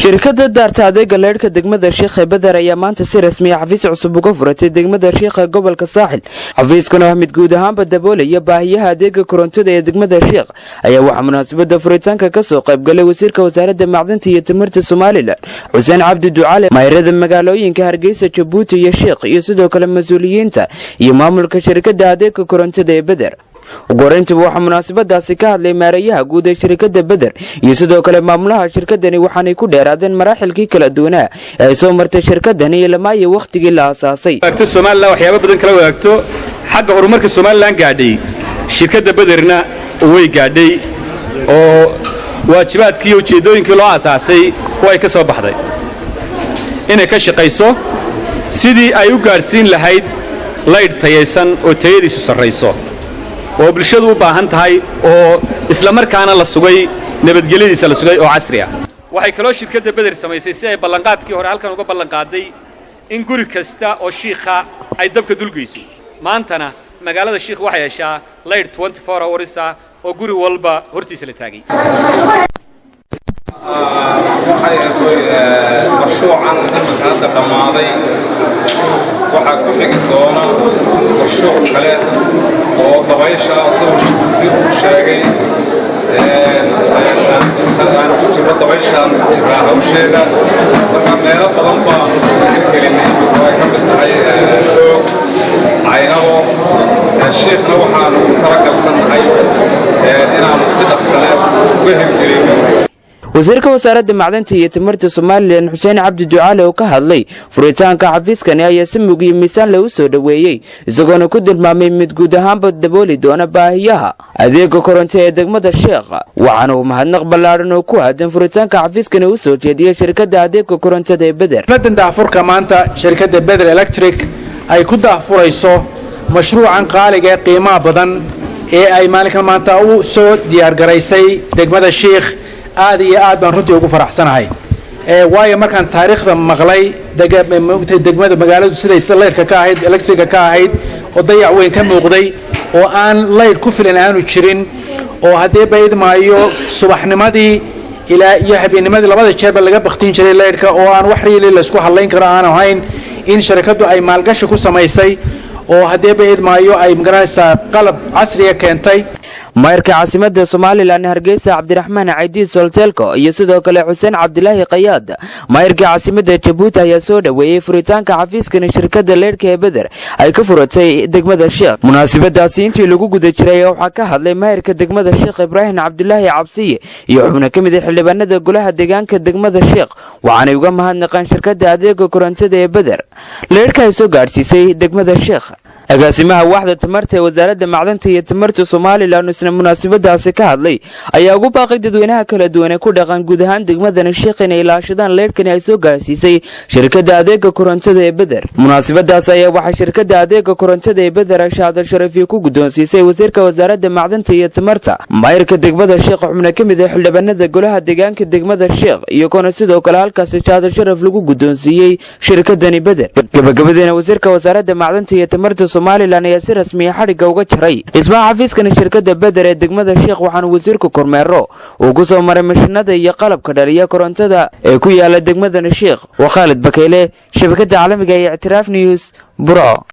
shirkadda daarta adeega leedhka degmada Sheekh Badar ayaa maanta si rasmi ah xafiis cusub uga furatay degmada Sheekh gobolka Saaxil. xafiiskan oo mid guud ahaan daboolaya baahiyaha adeega korontada ee degmada Sheekh ayaa waxa munaasabada furitaanka ka soo qayb galay wasiirka wasaaradda macdanta iyo tamarta Soomaaliland Xuseen Cabdi Ducaale, maayirada magaalooyinka Hargeysa, Jabuuti iyo Sheekh, iyo sidoo kale mas'uuliyiinta iyo maamulka shirkadda adeega korontada ee Badar. ugu waxa munaasabadaasi ka hadlay maarayaha guud ee shirkadda Badar iyo sidoo kale maamulaha shirkadani waxaanay ku dheeraadeen maraaxilkii kala duwanaa ee ay soo martay shirkadani ilaa waqtigii la aasaasay. Soomaaliland waxyaabo badan kala wadaagto xagga horumarka Soomaaliland gaadhay shirkadda Badarna way gaadhay oo waajibaadkii iyo ujeedooyinkii loo aasaasay way ka soo baxday inay ka shaqeyso sidii ay u gaarsiin lahayd leydh tayaysan oo tayadiisu sarreyso oo bulshadu u baahan tahay oo isla markaana la sugay nabadgelyadiisa la sugay oo casri ah. waxay kaloo shirkadda Badar samaysay si ay ballanqaadkii hore halkan uga ballanqaaday in guri kasta oo shiikha ay dabka dulgeyso. maantana magaalada Sheekh waxay heshaa leydh 24 hours ah oo guri walba hortiisa la taagay. mashruucan inta dhamaaday waxa ku xigi doona mashruuc kale oo dabaysha si uu sheegay aan ku jiro dabayshan hawsheeda marka meelo badan baan hirgelinay way ka mid tahay caynabo sheekhna waxaan ugu talagalsanahay inaanu si dhaqsale uga hirgelino. wasiirka wasaaradda macdanta iyo tamarta Soomaaliland Xuseen Cabdi Ducaale oo ka hadlay furitaanka xafiiskani ayaa si mug iyo miisaan leh u soo dhaweeyay, isagoona ku tilmaamay mid guud ahaanba dabooli doona baahiyaha adeega koronto ee degmada Sheekh. waxaana uu mahadnaq ballaaran oo ku aadan furitaanka xafiiskani u soo jeediyay shirkadda adeega korontada ee Badar. daafurka maanta shirkadda Badar Electric ay ku daafurayso mashruucan qaaliga ee qiimaha badan ee ay maalinkan maanta u soo diyaar garaysay degmada Sheekh aad iyo aad baan runtii ugu faraxsanahay waayo markaan taariikhda maqlay degmada magaaladu siday leydhka ka ahayd electriga ka ahayd oo dayac weyn ka muuqday oo aan leydh ku filan aanu jirin oo haddii baydmaayo subaxnimadii ilaa iyo habeennimadii labada jeerba laga baktiin jiray leydhka oo aan wax riili la isku hadlayn karo aan ahayn in shirkaddu ay maalgashi ku samaysay oo haddii baydmaayo ay magaranaysaa qalab casriga keentay. maayirka caasimadda Soomaaliland Hargeysa Cabdiraxmaan Caydiid Soltelko iyo sidoo kale Xuseen Cabdilaahi Qayaad, maayirka caasimadda Jabuuti ayaa soo dhaweeyay furitaanka xafiiskani shirkadda leedhka ee Badar ay ka furatay degmada Sheekh. munaasabadaasi intii lagu guda jiray waxaa ka hadlay maayirka degmada Sheekh Ibraahim Cabdilaahi Cabsiye iyo xubno ka mid ah xildhibaanada golaha deegaanka degmada Sheekh, waxaanay uga mahadnaqeen shirkadda adeega korontada ee Badar leedhka ay soo gaarsiisay degmada Sheekh. agaasimaha waaxda tamarta ee wasaaradda macdanta iyo tamarta Soomaaliland isna munaasabadaasi ka hadlay ayaa ugu baaqay dadweynaha kala duwan ee ku dhaqan guud ahaan degmada Sheekh inay ilaashadaan leedhkani ay soo gaarsiisay shirkadda adeega korontada ee Badar. munaasabadaas ayaa waxaa shirkadda adeega korontada ee Badar shahaado sharafyo ku guddoonsiisay wasiirka wasaaradda macdanta iyo tamarta, maayirka degmada Sheekh, xubno ka mid ah xildhibaanada golaha deegaanka degmada Sheekh, iyo koona sidoo kale halkaas shahaado sharaf lagu guddoonsiiyay shirkadani Badar. gabagabadina wasiirka wasaaradda macdanta iyo tamarta Soomaaliland ayaa si rasmi ah xariga uga jaray dhismaha xafiiskani shirkadda Badar ee degmada Sheekh, waxaana wasiirku kormeero uu ku soo maray mashiinada iyo qalabka dhaliya korontada ee ku yaala degmada Sheekh. waa Khalid Bakeyle, shabakadda caalamiga ee Ictiraaf News, Burco.